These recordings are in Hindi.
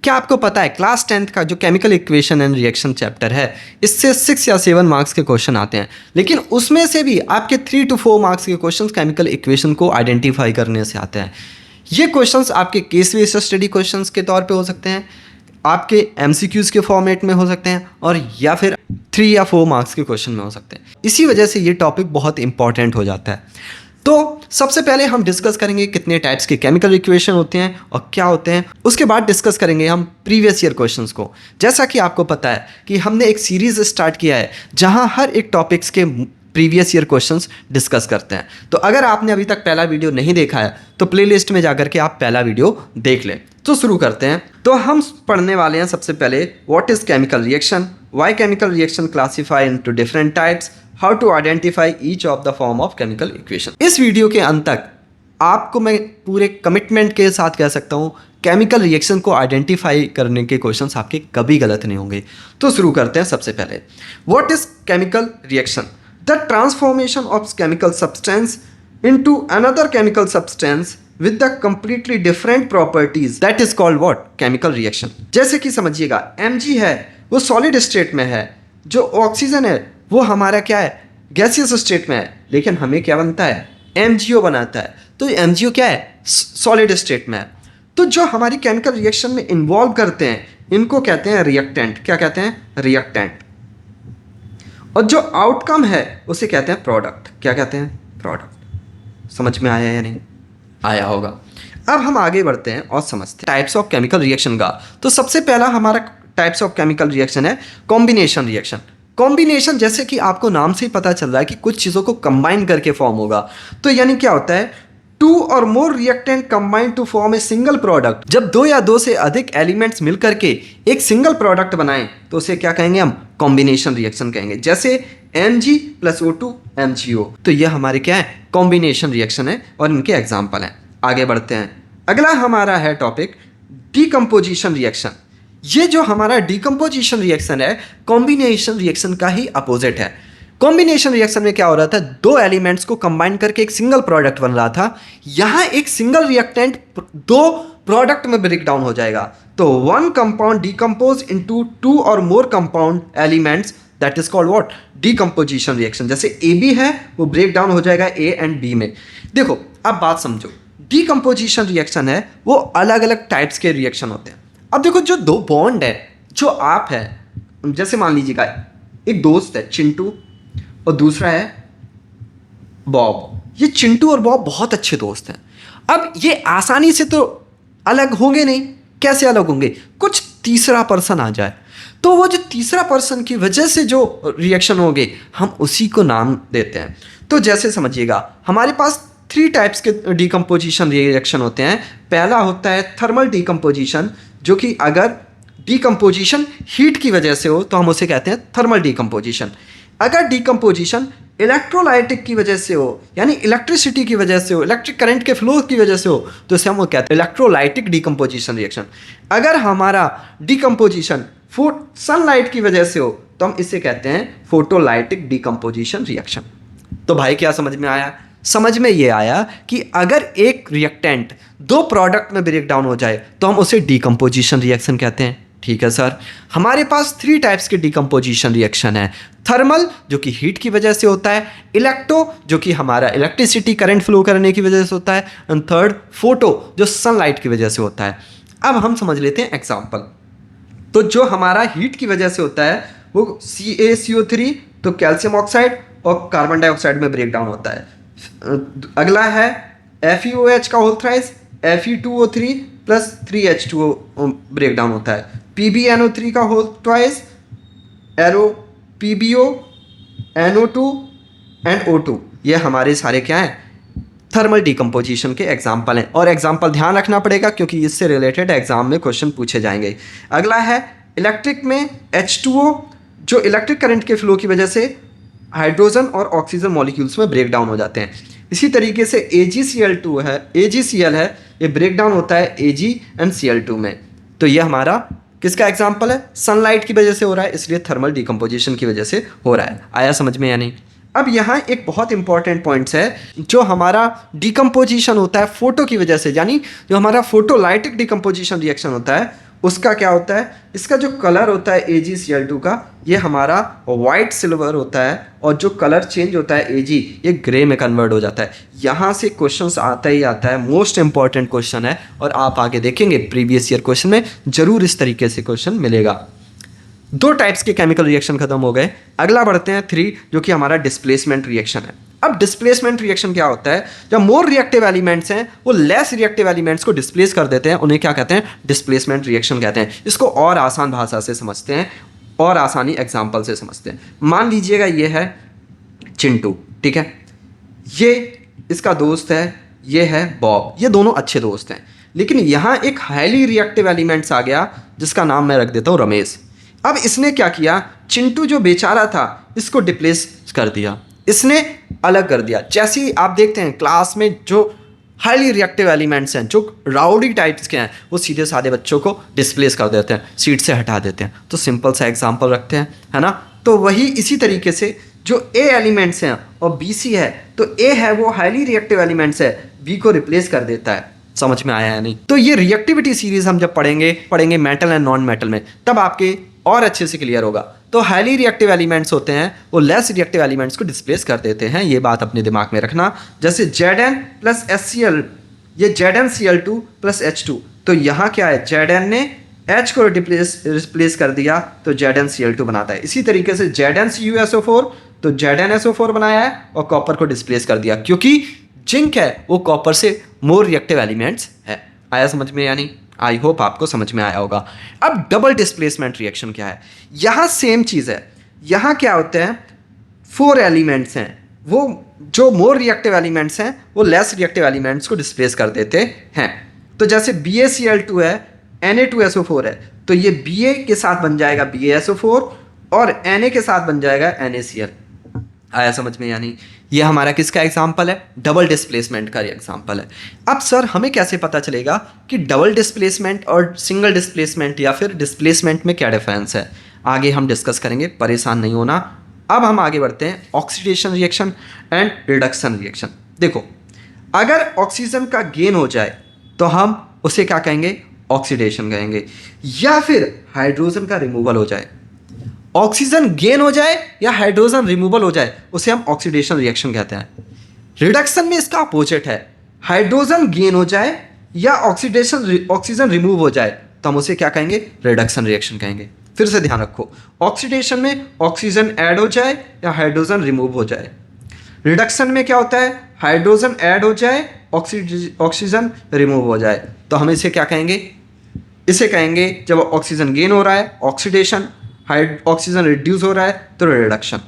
क्या आपको पता है क्लास 10th का जो chemical equation and reaction chapter है, इससे 6 या 7 मार्क्स के क्वेश्चन आते हैं, लेकिन उसमें से भी आपके 3 to 4 मार्क्स के क्वेश्चंस केमिकल इक्वेशन को आइडेंटिफाई करने से आते हैं। ये क्वेश्चंस आपके केस बेस्ड स्टडी क्वेश्चंस के तौर पे हो सकते हैं, आपके एमसीक्यूज के फॉर्मेट में हो सकते हैं, और या फिर 3 या 4 मार्क्स के क्वेश्चन में हो सकते हैं। इसी वजह से ये टॉपिक बहुत इंपॉर्टेंट हो जाता है। तो सबसे पहले हम डिस्कस करेंगे कितने टाइप्स के केमिकल इक्वेशन होते हैं और क्या होते हैं। उसके बाद डिस्कस करेंगे हम प्रीवियस ईयर क्वेश्चंस को। जैसा कि आपको पता है कि हमने एक सीरीज स्टार्ट किया है जहां हर एक टॉपिक्स के प्रीवियस ईयर क्वेश्चंस डिस्कस करते हैं। तो अगर आपने अभी तक पहला वीडियो नहीं देखा है तो प्लेलिस्ट में जाकर के आप पहला वीडियो देख लें। तो शुरू करते हैं। तो हम पढ़ने वाले हैं सबसे पहले what is chemical reaction, why chemical reaction classify into different types, how to identify each of the form of chemical equation. इस वीडियो के अंत तक आपको मैं पूरे कमिटमेंट के साथ कह सकता हूँ केमिकल रिएक्शन को आइडेंटिफाई करने के क्वेश्चंस आपके कभी गलत नहीं होंगे। तो शुरू करते हैं। सबसे पहले what is chemical reaction, the transformation of chemical substance into another chemical substance with the completely different properties that is called what chemical reaction। जैसे कि समझिएगा Mg है वो सॉलिड स्टेट में है, जो ऑक्सीजन है वो हमारा क्या है गैसियस स्टेट में है, लेकिन हमें क्या बनता है MgO बनाता है। तो MgO क्या है सॉलिड स्टेट में है। तो जो हमारी केमिकल रिएक्शन में इन्वॉल्व करते हैं इनको कहते हैं रिएक्टेंट। क्या कहते हैं रिएक्टेंट। और जो आउटकम है उसे कहते हैं प्रोडक्ट। क्या कहते हैं प्रोडक्ट। समझ में आया या नहीं आया होगा। अब हम आगे बढ़ते हैं और समझते हैं टाइप्स ऑफ केमिकल रिएक्शन का। तो सबसे पहला हमारा टाइप्स ऑफ केमिकल रिएक्शन है कॉम्बिनेशन रिएक्शन। कॉम्बिनेशन जैसे कि आपको नाम से ही पता चल रहा है कि कुछ चीज़ों को कंबाइन करके फॉर्म होगा। तो यानी क्या होता है 2 और more reactant combine to form a single product. जब 2 या 2 से अधिक एलिमेंट्स मिल करके एक सिंगल प्रोडक्ट बनाएं तो उसे क्या कहेंगे हम कॉम्बिनेशन रिएक्शन कहेंगे। जैसे Mg + O2 MgO। तो यह हमारे क्या है कॉम्बिनेशन रिएक्शन है और इनके एग्जाम्पल हैं। आगे बढ़ते हैं। अगला हमारा है टॉपिक डीकम्पोजिशन रिएक्शन। ये जो हमारा डीकम्पोजिशन रिएक्शन है कॉम्बिनेशन रिएक्शन का ही अपोजिट है। कॉम्बिनेशन रिएक्शन में क्या हो रहा था 2 एलिमेंट्स को कंबाइन करके एक सिंगल प्रोडक्ट बन रहा था। यहाँ एक सिंगल रिएक्टेंट 2 प्रोडक्ट में ब्रेक डाउन हो जाएगा। तो 1 कंपाउंड डीकम्पोज इनटू 2 और more compound elements that is called what decomposition reaction. जैसे AB है वो ब्रेक डाउन हो जाएगा A एंड B में। देखो अब बात समझो, डीकम्पोजिशन रिएक्शन है वो अलग अलग टाइप्स के रिएक्शन होते हैं। अब देखो जो 2 बॉन्ड है, जो आप है, जैसे मान लीजिएगा एक दोस्त है चिंटू और दूसरा है बॉब। ये चिंटू और बॉब बहुत अच्छे दोस्त हैं। अब ये आसानी से तो अलग होंगे नहीं। कैसे अलग होंगे, कुछ तीसरा पर्सन आ जाए तो वो जो तीसरा पर्सन की वजह से जो रिएक्शन होंगे हम उसी को नाम देते हैं। तो जैसे समझिएगा हमारे पास 3 टाइप्स के डीकम्पोजिशन रिएक्शन होते हैं। पहला होता है थर्मल डीकम्पोजिशन, जो कि अगर डीकम्पोजिशन हीट की वजह से हो तो हम उसे कहते हैं थर्मल डीकम्पोजिशन। अगर डीकम्पोजिशन इलेक्ट्रोलाइटिक की वजह से हो, यानी इलेक्ट्रिसिटी की वजह से हो, इलेक्ट्रिक करंट के फ्लो की वजह से हो, तो इसे हम कहते हैं इलेक्ट्रोलाइटिक डीकम्पोजिशन रिएक्शन। अगर हमारा डीकम्पोजिशन सनलाइट की वजह से हो तो हम इसे कहते हैं फोटोलाइटिक डीकम्पोजिशन रिएक्शन। तो भाई क्या समझ में आया? समझ में ये आया कि अगर एक रिएक्टेंट 2 प्रोडक्ट में ब्रेक डाउन हो जाए तो हम उसे डीकम्पोजिशन रिएक्शन कहते हैं। ठीक है सर। हमारे पास 3 टाइप्स के डीकम्पोजिशन रिएक्शन है। थर्मल जो कि हीट की वजह से होता है, इलेक्ट्रो जो कि हमारा इलेक्ट्रिसिटी करंट फ्लो करने की वजह से होता है, एंड थर्ड फोटो जो सनलाइट की वजह से होता है। अब हम समझ लेते हैं एग्जाम्पल। तो जो हमारा हीट की वजह से होता है वो CaCO3 तो कैल्शियम ऑक्साइड और कार्बन डाइऑक्साइड में ब्रेक डाउन होता है। अगला है FeOH का whole thrice Fe2O3 + 3H2O break down होता है। PbNO3 का whole twice PbO NO2 and O2। ये हमारे सारे क्या हैं थर्मल डीकम्पोजिशन के एग्जाम्पल हैं। और एग्जाम्पल ध्यान रखना पड़ेगा क्योंकि इससे रिलेटेड एग्जाम में क्वेश्चन पूछे जाएंगे। अगला है इलेक्ट्रिक में H2O जो इलेक्ट्रिक करंट के फ्लो की वजह से हाइड्रोजन और ऑक्सीजन मॉलिक्यूल्स में ब्रेक डाउन हो जाते हैं। इसी तरीके से AgCl है ये ब्रेक डाउन होता है Ag एंड Cl2 में। तो ये हमारा किसका एग्जाम्पल है? सनलाइट की वजह से हो रहा है, इसलिए थर्मल डीकम्पोजिशन की वजह से हो रहा है। आया समझ में या नहीं? अब यहाँ एक बहुत इंपॉर्टेंट पॉइंट्स है, जो हमारा डिकम्पोजिशन होता है फोटो की वजह से, यानी जो हमारा फोटोलाइटिक डिकम्पोजिशन रिएक्शन होता है उसका क्या होता है, इसका जो कलर होता है AgCl2 का, ये हमारा वाइट सिल्वर होता है, और जो कलर चेंज होता है Ag, ये ग्रे में कन्वर्ट हो जाता है। यहाँ से क्वेश्चंस आता ही आता है, मोस्ट इंपॉर्टेंट क्वेश्चन है, और आप आगे देखेंगे प्रीवियस ईयर क्वेश्चन में जरूर इस तरीके से क्वेश्चन मिलेगा। 2 टाइप्स के केमिकल रिएक्शन खत्म हो गए, अगला बढ़ते हैं 3, जो कि हमारा डिस्प्लेसमेंट रिएक्शन है। अब डिस्प्लेसमेंट रिएक्शन क्या होता है, जब मोर रिएक्टिव एलिमेंट्स हैं वो लेस रिएक्टिव एलिमेंट्स को डिस्प्लेस कर देते हैं, उन्हें क्या कहते हैं, डिस्प्लेसमेंट रिएक्शन कहते हैं। इसको और आसान भाषा से समझते हैं और आसानी एग्जाम्पल से समझते हैं। मान लीजिएगा ये है चिंटू, ठीक है, ये इसका दोस्त है, ये है बॉब, ये दोनों अच्छे दोस्त हैं, लेकिन यहाँ एक हाईली रिएक्टिव एलिमेंट्स आ गया जिसका नाम मैं रख देता हूँ रमेश। अब इसने क्या किया, चिंटू जो बेचारा था इसको डिप्लेस कर दिया, इसने अलग कर दिया। जैसे ही आप देखते हैं क्लास में जो हाईली रिएक्टिव एलिमेंट्स हैं, जो राउडी टाइप्स के हैं, वो सीधे साधे बच्चों को डिस्प्लेस कर देते हैं, सीट से हटा देते हैं। तो सिंपल सा एग्जांपल रखते हैं, है ना। तो वही इसी तरीके से जो ए एलिमेंट्स हैं और बी सी है, तो ए है वो हाईली रिएक्टिव एलिमेंट्स है, बी को रिप्लेस कर देता है। समझ में आया है नहीं? तो ये रिएक्टिविटी सीरीज हम जब पढ़ेंगे मेटल एंड नॉन मेटल में, तब आपके और अच्छे से क्लियर होगा। तो हाईली रिएक्टिव एलिमेंट्स होते हैं वो लेस रिएक्टिव एलिमेंट्स को डिस्प्लेस कर देते हैं, ये बात अपने दिमाग में रखना। जैसे Zn प्लस HCl, ये ZnCl2 प्लस H2, तो यहाँ क्या है, Zn ने H को रिप्लेस कर दिया तो ZnCl2 बनाता है। इसी तरीके से ZnCuSO4, तो ZnSO4 बनाया है और कॉपर को डिस्प्लेस कर दिया, क्योंकि जिंक है वो कॉपर से मोर रिएक्टिव एलिमेंट्स है। आया समझ में या नहीं? आई होप आपको समझ में आया होगा। अब डबल डिस्प्लेसमेंट रिएक्शन क्या है, यहाँ सेम चीज़ है। यहाँ क्या होते हैं, 4 एलिमेंट्स हैं, वो जो मोर रिएक्टिव एलिमेंट्स हैं वो लेस रिएक्टिव एलिमेंट्स को डिस्प्लेस कर देते हैं। तो जैसे BaCl2 है, Na2SO4 है, तो ये Ba के साथ बन जाएगा BaSO4 और Na के साथ बन जाएगा NaCl। आया समझ में या नहीं? ये हमारा किसका एग्जाम्पल है, डबल डिस्प्लेसमेंट का एग्जाम्पल है। अब सर हमें कैसे पता चलेगा कि डबल डिस्प्लेसमेंट और सिंगल डिस्प्लेसमेंट या फिर डिस्प्लेसमेंट में क्या डिफरेंस है, आगे हम डिस्कस करेंगे, परेशान नहीं होना। अब हम आगे बढ़ते हैं oxidation reaction and reduction reaction. देखो, अगर ऑक्सीजन का गेन हो जाए तो हम उसे क्या कहेंगे, ऑक्सीडेशन कहेंगे, या फिर हाइड्रोजन का रिमूवल हो जाए, ऑक्सीजन गेन हो जाए या हाइड्रोजन रिमूवल हो जाए, उसे हम ऑक्सीडेशन रिएक्शन कहते हैं। रिडक्शन में इसका अपोजिट है, हाइड्रोजन गेन हो जाए या ऑक्सीजन रिमूव हो जाए तो हम उसे क्या कहेंगे, रिडक्शन रिएक्शन कहेंगे। फिर से ध्यान रखो, ऑक्सीडेशन में ऑक्सीजन ऐड हो जाए या हाइड्रोजन रिमूव हो जाए। रिडक्शन में क्या होता है, हाइड्रोजन ऐड हो जाए, ऑक्सीजन रिमूव हो जाए, तो हम इसे क्या कहेंगे, इसे कहेंगे जब ऑक्सीजन गेन हो रहा है ऑक्सीडेशन, ऑक्सीजन रिड्यूस हो रहा है तो रिडक्शन।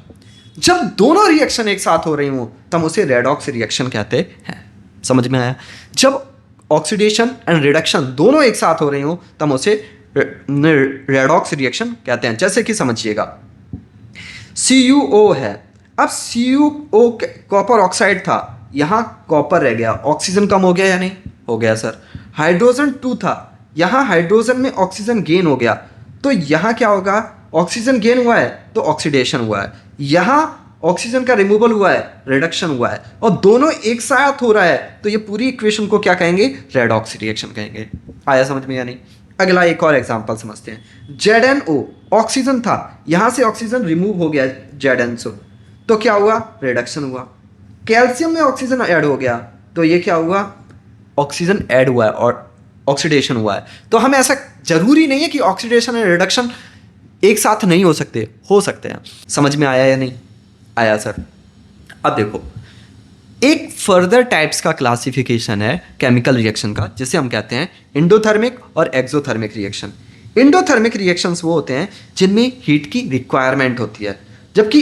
जब दोनों रिएक्शन एक साथ हो रही हो तो हम उसे रेडॉक्स रिएक्शन कहते हैं। समझ में आया? जब ऑक्सीडेशन एंड रिडक्शन दोनों एक साथ हो रही हो तो हम उसे रेडॉक्स रिएक्शन कहते हैं। जैसे कि समझिएगा, CuO है, अब CuO कॉपर ऑक्साइड था, यहाँ कॉपर रह गया, ऑक्सीजन कम हो गया या नहीं? हो गया सर। हाइड्रोजन 2 था, यहाँ हाइड्रोजन में ऑक्सीजन गेन हो गया, तो यहाँ क्या होगा, ऑक्सीजन गेन हुआ है तो ऑक्सीडेशन हुआ है, यहाँ ऑक्सीजन का रिमूवल हुआ है, रिडक्शन हुआ है, और दोनों एक साथ हो रहा है, तो ये पूरी इक्वेशन को क्या कहेंगे, रेडॉक्स रिएक्शन कहेंगे। आया समझ में या नहीं? अगला एक और एग्जांपल समझते हैं। ZnO ऑक्सीजन था, यहाँ से ऑक्सीजन रिमूव हो गया ZnO, तो क्या हुआ, रिडक्शन हुआ। कैल्शियम में ऑक्सीजन ऐड हो गया, तो ये क्या हुआ, ऑक्सीजन ऐड हुआ है और ऑक्सीडेशन हुआ है। तो हमें ऐसा जरूरी नहीं है कि ऑक्सीडेशन और रिडक्शन एक साथ नहीं हो सकते हैं। समझ में आया या नहीं आया सर? अब देखो, एक फर्दर टाइप्स का क्लासिफिकेशन है केमिकल रिएक्शन का, जिसे हम कहते हैं एंडोथर्मिक और एक्सोथर्मिक रिएक्शन। एंडोथर्मिक रिएक्शंस वो होते हैं जिनमें हीट की रिक्वायरमेंट होती है, जबकि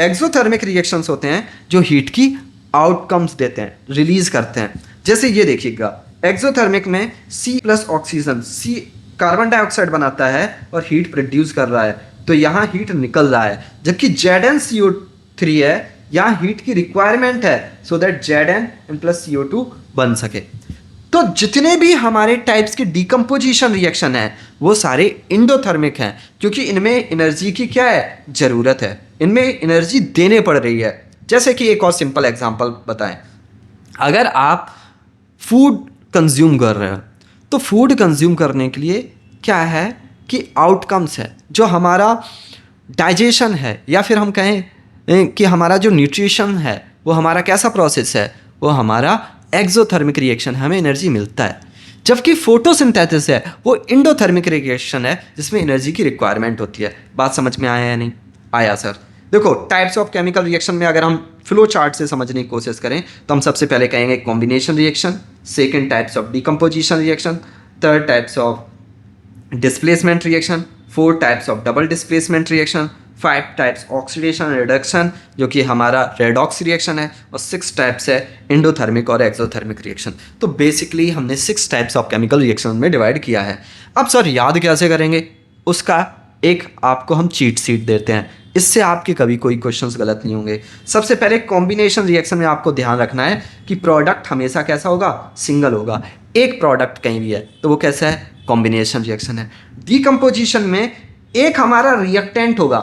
एक्सोथर्मिक रिएक्शंस होते हैं जो हीट की आउटकम्स देते हैं, रिलीज करते हैं। जैसे ये देखिएगा, एक्सोथर्मिक में C plus oxygen, C carbon dioxide बनाता है और हीट प्रोड्यूस कर रहा है, तो यहाँ हीट निकल रहा है। जबकि ZnCO3 है, यहाँ हीट की रिक्वायरमेंट है so that Zn plus CO2 बन सके। तो जितने भी हमारे टाइप्स के डिकम्पोजिशन रिएक्शन है वो सारे इंडोथर्मिक हैं, क्योंकि इनमें एनर्जी की क्या है, ज़रूरत है, इनमें एनर्जी देने पड़ रही है। जैसे कि एक और सिंपल एग्जांपल बताएं, अगर आप फूड कंज्यूम कर रहे हो तो फूड कंज्यूम करने के लिए क्या है कि आउटकम्स है, जो हमारा डाइजेशन है, या फिर हम कहें कि हमारा जो न्यूट्रिशन है वो हमारा कैसा प्रोसेस है, वो हमारा एक्सोथर्मिक रिएक्शन, हमें एनर्जी मिलता है। जबकि फोटोसिंथेसिस है वो इंडोथर्मिक रिएक्शन है जिसमें एनर्जी की रिक्वायरमेंट होती है। बात समझ में आया या नहीं आया सर? देखो टाइप्स ऑफ केमिकल रिएक्शन में अगर हम फ्लो चार्ट से समझने की कोशिश करें तो हम सबसे पहले कहेंगे combination reaction, second types of decomposition reaction, third types of displacement reaction, 4 types of double displacement reaction, 5 types oxidation reduction जो कि हमारा रेडॉक्स रिएक्शन है, और 6 टाइप्स है एंडोथर्मिक और एक्सोथर्मिक रिएक्शन। तो बेसिकली हमने 6 टाइप्स ऑफ केमिकल रिएक्शन में डिवाइड किया है। अब सर याद कैसे करेंगे, उसका एक आपको हम चीट सीट देते हैं, इससे आपके कभी कोई क्वेश्चंस गलत नहीं होंगे। सबसे पहले कॉम्बिनेशन रिएक्शन में आपको ध्यान रखना है कि प्रोडक्ट हमेशा कैसा होगा, सिंगल होगा। एक प्रोडक्ट कहीं भी है तो वो कैसा है, कॉम्बिनेशन रिएक्शन है। डिकम्पोजिशन में एक हमारा रिएक्टेंट होगा,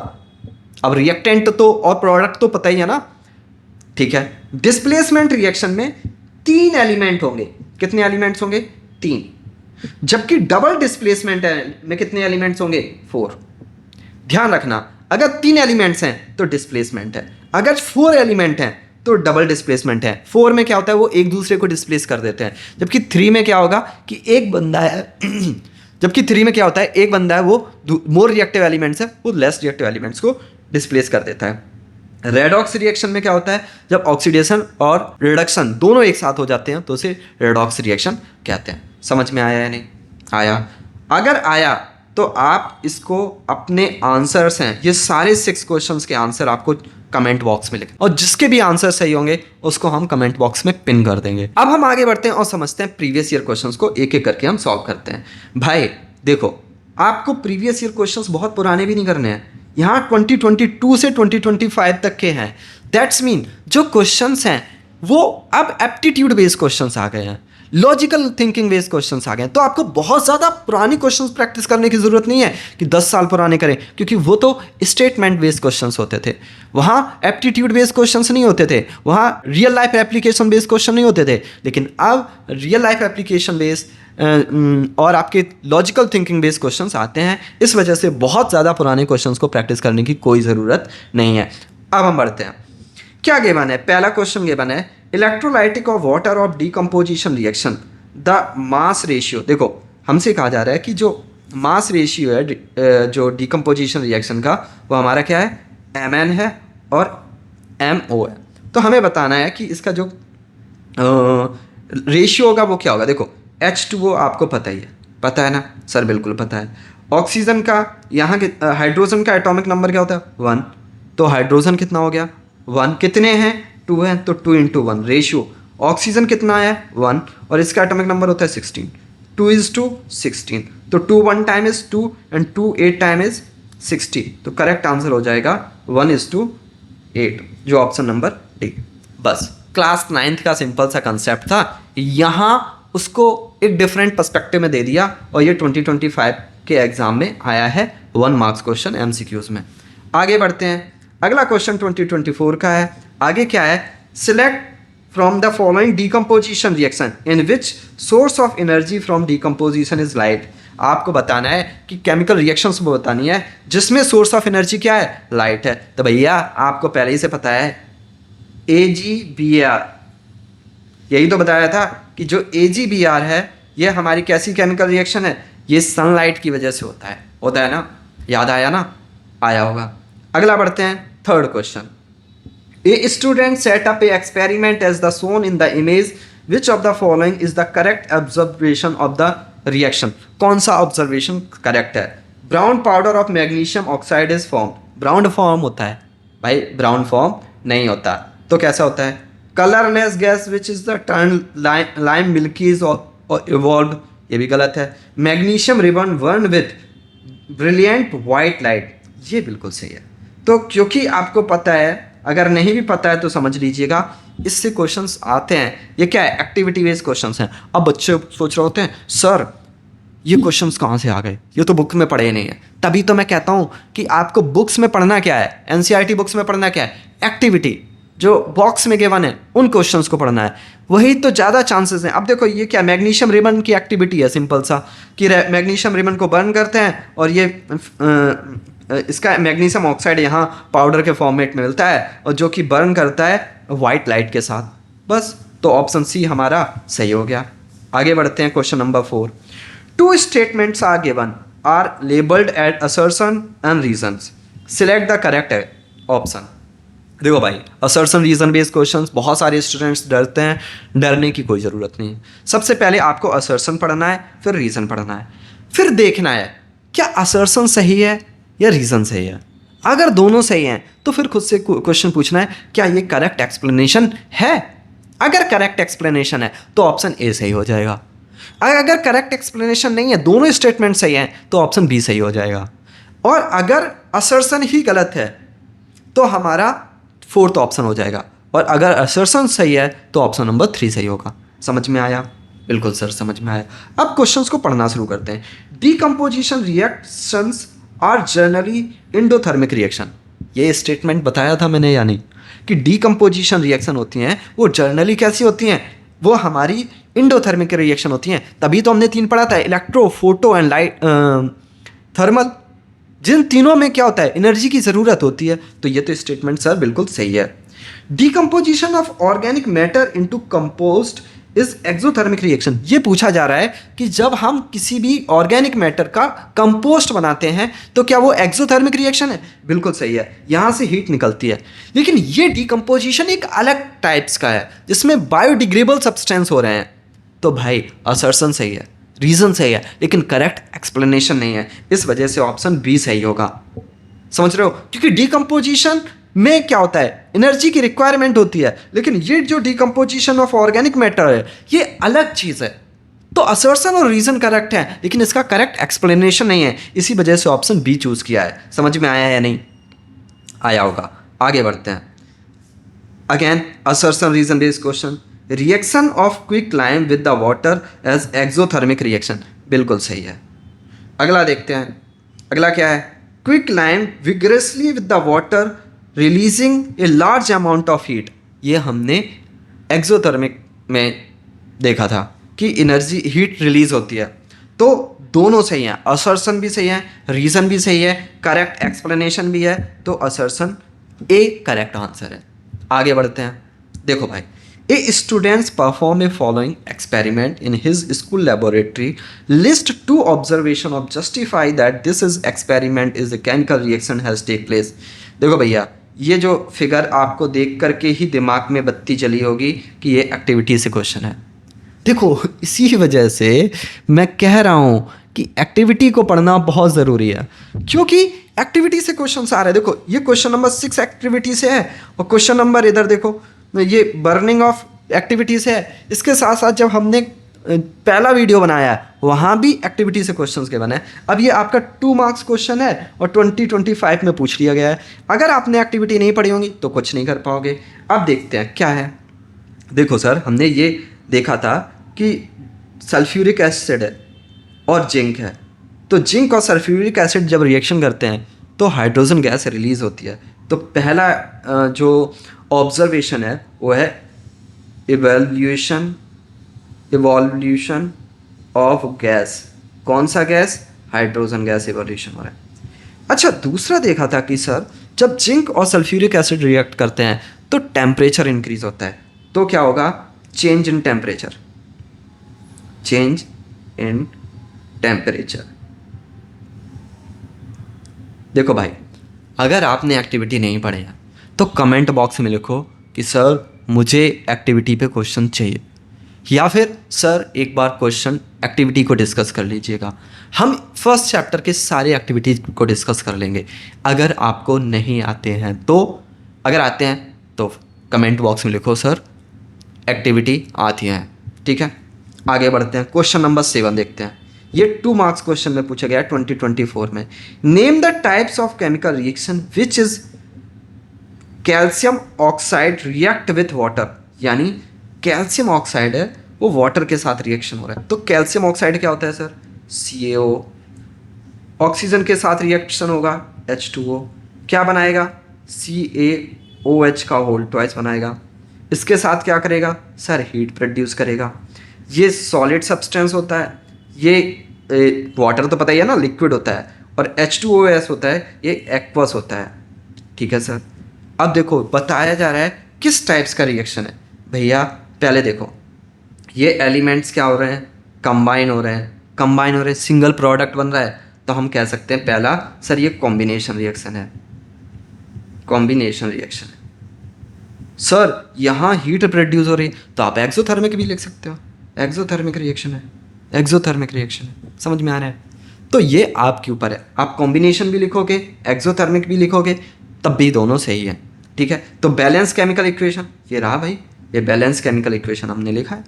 अब रिएक्टेंट तो और प्रोडक्ट तो पता ही है ना, ठीक है। डिस्प्लेसमेंट रिएक्शन में 3 एलिमेंट होंगे, कितने एलिमेंट्स होंगे, 3। जबकि डबल डिस्प्लेसमेंट में कितने एलिमेंट्स होंगे, 4। ध्यान रखना, अगर 3 एलिमेंट्स हैं तो डिस्प्लेसमेंट है, अगर 4 एलिमेंट हैं तो डबल डिस्प्लेसमेंट है। 4 में क्या होता है, वो एक दूसरे को डिस्प्लेस कर देते हैं, जबकि 3 में क्या होगा कि एक बंदा है जबकि 3 में क्या होता है, एक बंदा है वो मोर रिएक्टिव एलिमेंट्स है, वो लेस रिएक्टिव एलिमेंट्स को डिस्प्लेस कर देता है। रेडॉक्स रिएक्शन में क्या होता है, जब ऑक्सीडेशन और रिडक्शन दोनों एक साथ हो जाते हैं तो उसे रेडॉक्स रिएक्शन कहते हैं। समझ में आया या नहीं आया? अगर आया तो आप इसको अपने आंसर्स हैं, ये सारे 6 क्वेश्चंस के आंसर आपको कमेंट बॉक्स में लिखें, और जिसके भी आंसर सही होंगे उसको हम कमेंट बॉक्स में पिन कर देंगे। अब हम आगे बढ़ते हैं और समझते हैं प्रीवियस ईयर क्वेश्चंस को, एक एक करके हम सॉल्व करते हैं। भाई देखो, आपको प्रीवियस ईयर क्वेश्चंस बहुत पुराने भी नहीं करने हैं, यहाँ 2022 से 2025 तक के हैं। दैट्स मीन जो क्वेश्चंस हैं वो अब एप्टीट्यूड बेस्ड क्वेश्चंस आ गए हैं, लॉजिकल थिंकिंग बेस्ड क्वेश्चंस आ गए हैं। तो आपको बहुत ज़्यादा पुरानी क्वेश्चंस प्रैक्टिस करने की ज़रूरत नहीं है कि 10 साल पुराने करें, क्योंकि वो तो स्टेटमेंट बेस्ड क्वेश्चंस होते थे, वहाँ एप्टीट्यूड बेस्ड क्वेश्चंस नहीं होते थे, वहाँ real life application based question नहीं होते थे। लेकिन अब रियल लाइफ एप्लीकेशन बेस्ड और आपके लॉजिकल थिंकिंग बेस्ड क्वेश्चंस आते हैं। इस वजह से बहुत ज़्यादा पुराने क्वेश्चंस को प्रैक्टिस करने की कोई ज़रूरत नहीं है। अब हम बढ़ते हैं, क्या गिवन है, पहला क्वेश्चन गिवन है electrolytic of water of decomposition reaction the mass ratio. देखो हमसे कहा जा रहा है कि जो मास रेशियो है जो डिकम्पोजिशन रिएक्शन का, वो हमारा क्या है, Mn है और MO है। तो हमें बताना है कि इसका जो रेशियो होगा वो क्या होगा। देखो H2O आपको पता ही है, पता है ना सर? बिल्कुल पता है। ऑक्सीजन का यहाँ के हाइड्रोजन का एटॉमिक नंबर क्या होता है, 1। तो हाइड्रोजन कितना हो गया, 1। कितने हैं, 2 हैं, तो 2:1 रेशियो। ऑक्सीजन कितना है, 1, और इसका एटॉमिक नंबर होता है 16। 2:16, तो 2 1 time is 2 and 2 8 time is 60। तो करेक्ट आंसर हो जाएगा 1:8, जो ऑप्शन नंबर डी। बस क्लास 9th का सिंपल सा कंसेप्ट था, यहाँ उसको एक डिफरेंट पर्सपेक्टिव में दे दिया, और ये 2025 के एग्जाम में आया है 1 मार्क्स क्वेश्चन MCQs में। आगे बढ़ते हैं, अगला क्वेश्चन 2024 का है। आगे क्या है, select from the following decomposition reaction in which source of energy from decomposition is light. आपको बताना है कि केमिकल रिएक्शंस को बतानी है जिसमें सोर्स ऑफ एनर्जी क्या है, लाइट है। तो भैया आपको पहले ही से पता है AgBr, यही तो बताया था कि जो AgBr है ये हमारी कैसी केमिकल रिएक्शन है, ये सनलाइट की वजह से होता है ना, याद आया ना, आया होगा। अगला बढ़ते हैं, third question. A student set up a experiment as the shown in the image, which of the following is the correct observation of the reaction. कौन सा ऑब्जर्वेशन करेक्ट है? Brown powder of magnesium oxide is form. Brown form होता है भाई, ब्राउन फॉर्म नहीं होता। तो कैसा होता है? Colourless gas which is the turn lime milky is evolve, ये भी गलत है। Magnesium ribbon burn with brilliant white light, ये बिल्कुल सही है। तो क्योंकि आपको पता है, अगर नहीं भी पता है तो समझ लीजिएगा, इससे क्वेश्चंस आते हैं। ये क्या है, एक्टिविटी बेस्ड क्वेश्चंस हैं। अब बच्चे सोच रहे होते हैं सर ये क्वेश्चंस कहाँ से आ गए, ये तो बुक में पढ़े नहीं है। तभी तो मैं कहता हूँ कि आपको बुक्स में पढ़ना क्या है, NCERT बुक्स में पढ़ना क्या है, एक्टिविटी। जो बॉक्स में गिवन है उन क्वेश्चंस को पढ़ना है, वही तो ज़्यादा चांसेस हैं। अब देखो ये क्या मैग्नीशियम रिबन की एक्टिविटी है, सिंपल सा कि मैग्नीशियम रिबन को बर्न करते हैं और ये इसका मैग्नीशियम ऑक्साइड यहाँ पाउडर के फॉर्मेट में मिलता है और जो कि बर्न करता है वाइट लाइट के साथ। बस तो ऑप्शन सी हमारा सही हो गया। आगे बढ़ते हैं question number 4। Two statements are given are labelled at assertion and reasons, select the correct option. देखो भाई असर्शन रीजन बेस्ड क्वेश्चंस बहुत सारे स्टूडेंट्स डरते हैं, डरने की कोई ज़रूरत नहीं है। सबसे पहले आपको असर्शन पढ़ना है, फिर रीज़न पढ़ना है, फिर देखना है क्या असर्शन सही है या रीज़न सही है। अगर दोनों सही हैं तो फिर खुद से क्वेश्चन पूछना है क्या ये करेक्ट एक्सप्लेनेशन है। अगर करेक्ट एक्सप्लेनेशन है तो ऑप्शन ए सही हो जाएगा। अगर करेक्ट एक्सप्लेनेशन नहीं है, दोनों स्टेटमेंट सही हैं, तो ऑप्शन बी सही हो जाएगा। और अगर असर्शन ही गलत है तो हमारा फोर्थ ऑप्शन हो जाएगा, और अगर असर्शन सही है तो ऑप्शन नंबर 3 सही होगा। समझ में आया? बिल्कुल सर समझ में आया। अब क्वेश्चंस को पढ़ना शुरू करते हैं। Decomposition reactions are generally endothermic reaction, ये स्टेटमेंट बताया था मैंने या नहीं कि डीकम्पोजिशन रिएक्शन होती हैं वो जर्नली कैसी होती हैं, वो हमारी एंडोथर्मिक रिएक्शन होती हैं। तभी तो हमने 3 पढ़ा था, electro, photo and light thermal. जिन तीनों में क्या होता है, एनर्जी की ज़रूरत होती है। तो ये तो स्टेटमेंट सर बिल्कुल सही है। Decomposition of organic matter into compost is exothermic reaction. ये पूछा जा रहा है कि जब हम किसी भी ऑर्गेनिक मैटर का कंपोस्ट बनाते हैं तो क्या वो एक्सोथर्मिक रिएक्शन है? बिल्कुल सही है, यहाँ से हीट निकलती है। लेकिन ये डीकम्पोजिशन एक अलग टाइप्स का है जिसमें बायोडिग्रेडेबल सब्सटेंस हो रहे हैं। तो भाई असर्शन सही है, रीज़न सही है, लेकिन करेक्ट एक्सप्लेनेशन नहीं है। इस वजह से ऑप्शन बी सही होगा। समझ रहे हो? क्योंकि डीकम्पोजिशन में क्या होता है, एनर्जी की रिक्वायरमेंट होती है, लेकिन ये जो डीकम्पोजिशन ऑफ ऑर्गेनिक मैटर है ये अलग चीज़ है। तो असर्शन और रीज़न करेक्ट है, लेकिन इसका करेक्ट एक्सप्लेनेशन नहीं है। इसी वजह से ऑप्शन बी चूज़ किया है। समझ में आया या नहीं आया होगा? आगे बढ़ते हैं। Again assertion reason based question. Reaction of quick lime with the water as exothermic reaction, बिल्कुल सही है। अगला देखते हैं। अगला क्या है? Quick lime vigorously with the water releasing a large amount of heat. ये हमने एक्सोथर्मिक में देखा था कि एनर्जी हीट रिलीज होती है। तो दोनों सही हैं, असर्शन भी सही है, रीज़न भी सही है, करेक्ट एक्सप्लेनेशन भी है। तो असर्शन ए करेक्ट आंसर है। आगे बढ़ते हैं। देखो भाई, a students perform a following experiment in his school laboratory, list 2 observation of justify that this is experiment is a chemical reaction has take place. देखो भैया, ये जो फिगर आपको देख करके ही दिमाग में बत्ती चली होगी कि ये एक्टिविटी से क्वेश्चन है। देखो इसी वजह से मैं कह रहा हूँ कि एक्टिविटी को पढ़ना बहुत ज़रूरी है, क्योंकि एक्टिविटी से क्वेश्चन आ रहे हैं। देखो ये क्वेश्चन नंबर 6 एक्टिविटी से है, और क्वेश्चन नंबर इधर देखो ये बर्निंग ऑफ एक्टिविटी से है। इसके साथ साथ जब हमने पहला वीडियो बनाया है वहाँ भी एक्टिविटी से क्वेश्चंस के बने हैं। अब ये आपका 2 मार्क्स क्वेश्चन है और 2025 में पूछ लिया गया है। अगर आपने एक्टिविटी नहीं पढ़ी होगी तो कुछ नहीं कर पाओगे। अब देखते हैं क्या है। देखो सर, हमने ये देखा था कि सल्फ्यूरिक एसिड है और जिंक है। तो जिंक और सल्फ्यूरिक एसिड जब रिएक्शन करते हैं तो हाइड्रोजन गैस रिलीज होती है। तो पहला जो ऑब्जर्वेशन है वो है इवोल्यूशन ऑफ गैस। कौन सा गैस? हाइड्रोजन गैस इवोल्यूशन हो रहा है। अच्छा, दूसरा देखा था कि सर जब जिंक और सल्फ्यूरिक एसिड रिएक्ट करते हैं तो टेम्परेचर इंक्रीज होता है। तो क्या होगा? Change in temperature. Change in temperature. देखो भाई, अगर आपने एक्टिविटी नहीं पढ़े हैं तो कमेंट बॉक्स में लिखो कि सर मुझे एक्टिविटी पे क्वेश्चन चाहिए, या फिर सर एक बार क्वेश्चन एक्टिविटी को डिस्कस कर लीजिएगा। हम फर्स्ट चैप्टर के सारे एक्टिविटीज को डिस्कस कर लेंगे। अगर आपको नहीं आते हैं तो, अगर आते हैं तो कमेंट बॉक्स में लिखो सर एक्टिविटी आती है। ठीक है, आगे बढ़ते हैं। क्वेश्चन नंबर 7 देखते हैं। ये 2 मार्क्स क्वेश्चन में पूछा गया है 2024 में। Name the types of chemical reaction which is calcium oxide react with water. यानी कैल्शियम ऑक्साइड है वो वाटर के साथ रिएक्शन हो रहा है। तो कैल्शियम ऑक्साइड क्या होता है सर? CaO। ऑक्सीजन के साथ रिएक्शन होगा H2O, क्या बनाएगा? CaO OH का होल ट्वाइस बनाएगा, इसके साथ क्या करेगा सर, हीट प्रोड्यूस करेगा। ये सॉलिड सब्सटेंस होता है, ये वाटर तो पता ही है ना, लिक्विड होता है, और H2OS होता है, ये एक्वस होता है। ठीक है सर। अब देखो बताया जा रहा है किस टाइप्स का रिएक्शन है। भैया पहले देखो, ये एलिमेंट्स क्या हो रहे हैं, कंबाइन हो रहे हैं, कंबाइन हो रहे हैं, सिंगल प्रोडक्ट बन रहा है, तो हम कह सकते हैं पहला सर ये कॉम्बिनेशन रिएक्शन है, कॉम्बिनेशन रिएक्शन है। सर यहाँ हीट प्रोड्यूस हो रही, तो आप एक्सोथर्मिक भी लिख सकते हो, एक्सोथर्मिक रिएक्शन है, एक्सोथर्मिक रिएक्शन है। समझ में आ रहा है? तो ये आपके ऊपर है, आप कॉम्बिनेशन भी लिखोगे, एक्सोथर्मिक भी लिखोगे, तब भी दोनों सही है। ठीक है, तो बैलेंस केमिकल इक्वेशन ये रहा भाई, ये बैलेंस केमिकल इक्वेशन हमने लिखा है।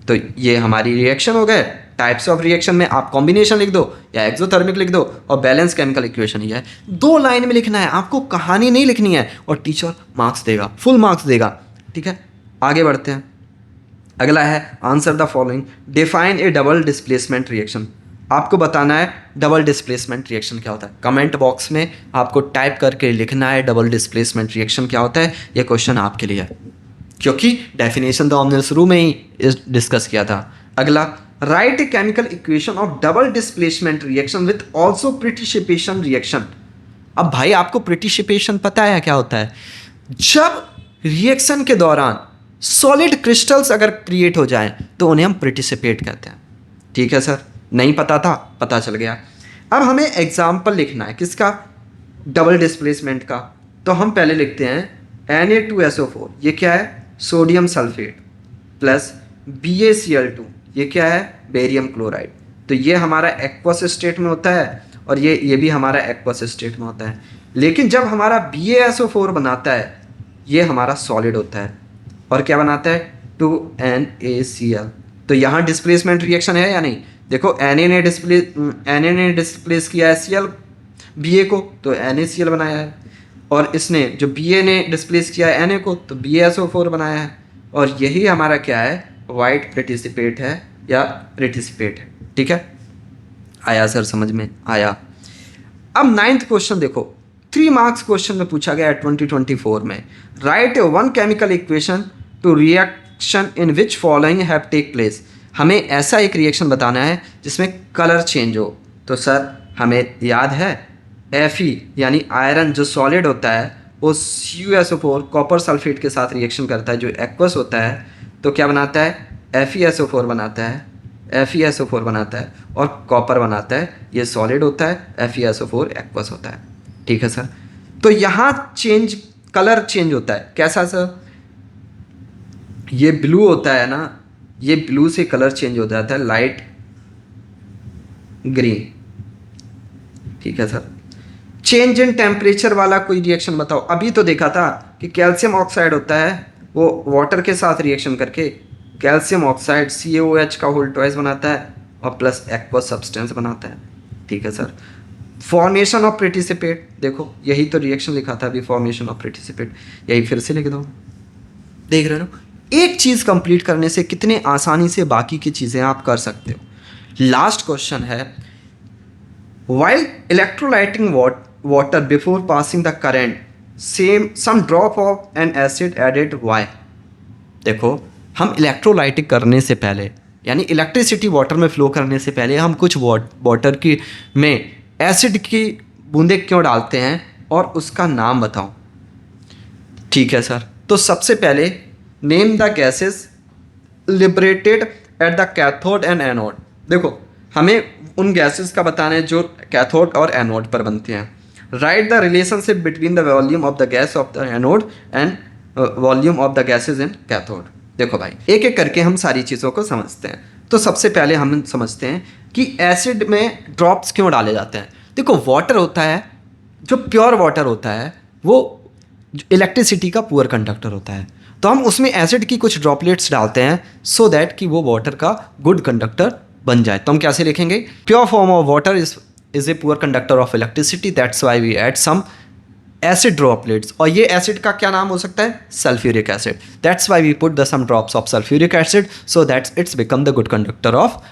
तो ये हमारी रिएक्शन हो गए। टाइप्स ऑफ रिएक्शन में आप कॉम्बिनेशन लिख दो या एक्सोथर्मिक लिख दो, और बैलेंस केमिकल इक्वेशन ही है। 2 लाइन में लिखना है, आपको कहानी नहीं लिखनी है, और टीचर मार्क्स देगा, फुल मार्क्स देगा। ठीक है, आगे बढ़ते हैं। अगला है answer the following, define A double displacement reaction. आपको बताना है डबल डिस्प्लेसमेंट रिएक्शन क्या होता है। कमेंट बॉक्स में आपको टाइप करके लिखना है डबल डिस्प्लेसमेंट रिएक्शन क्या होता है। ये क्वेश्चन आपके लिए है, क्योंकि डेफिनेशन तो हमने शुरू में ही डिस्कस किया था। अगला, write a chemical equation of double displacement reaction with also precipitation reaction. अब भाई आपको प्रिटिसिपेशन पता है क्या होता है? जब रिएक्शन के दौरान सॉलिड क्रिस्टल्स अगर क्रिएट हो जाएं तो उन्हें हम प्रिटिसिपेट कहते हैं। ठीक है सर, नहीं पता था, पता चल गया। अब हमें एग्जाम्पल लिखना है किसका, डबल डिस्प्लेसमेंट का। तो हम पहले लिखते हैं Na2SO4, ये क्या है, सोडियम सल्फेट, प्लस BaCl2, ये क्या है, बेरियम क्लोराइड। तो ये हमारा एक्वस स्टेट में होता है, और ये भी हमारा एक्वस स्टेट में होता है। लेकिन जब हमारा BaSO4 बनाता है, ये हमारा सॉलिड होता है, और क्या बनाता है, 2NaCl। तो यहाँ डिस्प्लेसमेंट रिएक्शन है या नहीं? देखो Na ने डिस्प्लेस किया है Cl Ba को, तो NaCl बनाया है, और इसने जो Ba ने डिस्प्लेस किया है Na को, तो BaSO4 बनाया है। और यही हमारा क्या है, वाइट प्रिटिसिपेट है या प्रिटिसिपेट है। ठीक है, आया सर, समझ में आया? अब 9th क्वेश्चन देखो, 3 मार्क्स क्वेश्चन में पूछा गया है 2024 में। Write one chemical equation to reaction in which following have take place. हमें ऐसा एक रिएक्शन बताना है जिसमें कलर चेंज हो। तो सर हमें याद है Fe यानी आयरन जो सॉलिड होता है वो CuSO4 कॉपर सल्फेट के साथ रिएक्शन करता है जो एक्वस होता है, तो क्या बनाता है, FeSO4 बनाता है, FeSO4 बनाता है, और कॉपर बनाता है, ये सॉलिड होता है, FeSO4 एक्वस होता है। ठीक है सर, तो यहाँ चेंज, कलर चेंज होता है। कैसा सर, ये ब्लू होता है ना, ये ब्लू से कलर चेंज हो जाता है लाइट ग्रीन। ठीक है सर, चेंज इन टेम्परेचर वाला कोई रिएक्शन बताओ। अभी तो देखा था कि कैल्शियम ऑक्साइड होता है, वो वाटर के साथ रिएक्शन करके कैल्शियम ऑक्साइड CaOH का होल ट्वाइस बनाता है, और प्लस एक्वस सब्सटेंस बनाता है। ठीक है सर, फॉर्मेशन ऑफ प्रिटिसिपेट, देखो यही तो रिएक्शन लिखा था अभी, फॉर्मेशन ऑफ प्रिटिसिपेट, यही फिर से लिख दो। देख रहे हो, एक चीज़ कंप्लीट करने से कितने आसानी से बाकी की चीज़ें आप कर सकते हो। लास्ट क्वेश्चन है, while electrolysing water before passing the current some drop of an acid added why. देखो, हम इलेक्ट्रोलाइटिक करने से पहले, यानी इलेक्ट्रिसिटी वाटर में फ्लो करने से पहले, हम कुछ वाटर की में एसिड की बूंदे क्यों डालते हैं, और उसका नाम बताओ। ठीक है सर, तो सबसे पहले name the gases liberated at the cathode and anode. देखो हमें उन गैसेस का बताना है जो कैथोड और एनोड पर बनते हैं। Right the relationship between the volume of the gas off the anode and volume of the gases in cathode. देखो भाई, एक एक करके हम सारी चीज़ों को समझते हैं। तो सबसे पहले हम समझते हैं कि एसिड में ड्रॉप्स क्यों डाले जाते हैं। देखो, वाटर होता है, जो प्योर वाटर होता है वो इलेक्ट्रिसिटी का पुअर कंडक्टर होता है, तो हम उसमें एसिड की कुछ ड्रॉपलेट्स डालते हैं सो दैट कि वो वाटर का गुड कंडक्टर बन जाए। तो हम कैसे लिखेंगे, pure form of water is a poor conductor of electricity, that's why we add some acid droplets. और ये एसिड का क्या नाम हो सकता है, sulphuric acid, that's why we put the some drops of sulphuric acid so that it's become the good conductor of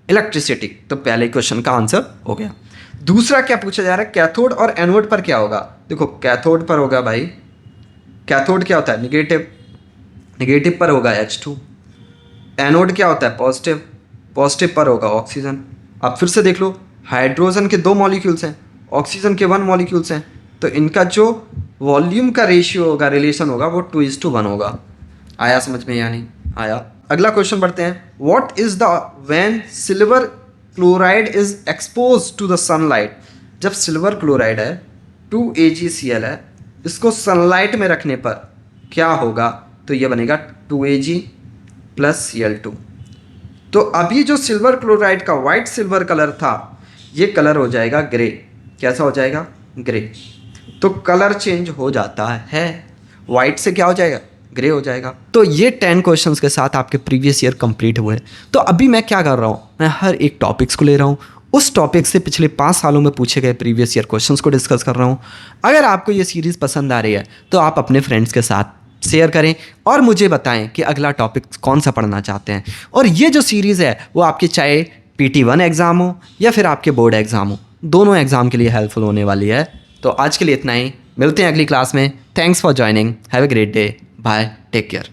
electricity. तो पहले क्वेश्चन का आंसर हो गया। दूसरा क्या पूछा जा रहा है, कैथोड और एनोड पर क्या होगा। देखो कैथोड पर होगा भाई कैथोड क्या होता है? निगेटिव, निगेटिव पर होगा H2। एनोड क्या होता है? पॉजिटिव, पॉजिटिव पर होगा ऑक्सीजन। अब फिर से देख लो, हाइड्रोजन के 2 मॉलिक्यूल्स हैं, ऑक्सीजन के 1 मॉलिक्यूल्स हैं, तो इनका जो वॉल्यूम का रेशियो होगा, रिलेशन होगा, वो 2:1 होगा। आया समझ में या नहीं आया? अगला क्वेश्चन पढ़ते हैं। What is the when silver chloride is expose to the sunlight. जब सिल्वर क्लोराइड है 2AgCl है, इसको सनलाइट में रखने पर क्या होगा? तो ये बनेगा 2Ag + Cl2। तो अभी जो सिल्वर क्लोराइड का वाइट सिल्वर कलर था, ये कलर हो जाएगा ग्रे। कैसा हो जाएगा? ग्रे। तो कलर चेंज हो जाता है, वाइट से क्या हो जाएगा? ग्रे हो जाएगा। तो ये 10 क्वेश्चंस के साथ आपके प्रीवियस ईयर कंप्लीट हुए। तो अभी मैं क्या कर रहा हूँ, मैं हर एक टॉपिक्स को ले रहा हूँ, उस टॉपिक से पिछले 5 सालों में पूछे गए प्रीवियस ईयर क्वेश्चंस को डिस्कस कर रहा हूँ। अगर आपको ये सीरीज़ पसंद आ रही है तो आप अपने फ्रेंड्स के साथ शेयर करें और मुझे बताएं कि अगला टॉपिक कौन सा पढ़ना चाहते हैं। और ये जो सीरीज़ है वो आपकी चाहे PT1 एग्ज़ाम हो या फिर आपके बोर्ड एग्ज़ाम हो, दोनों एग्ज़ाम के लिए हेल्पफुल होने वाली है। तो आज के लिए इतना ही, मिलते हैं अगली क्लास में। Thanks for joining, have a great day, bye, take care.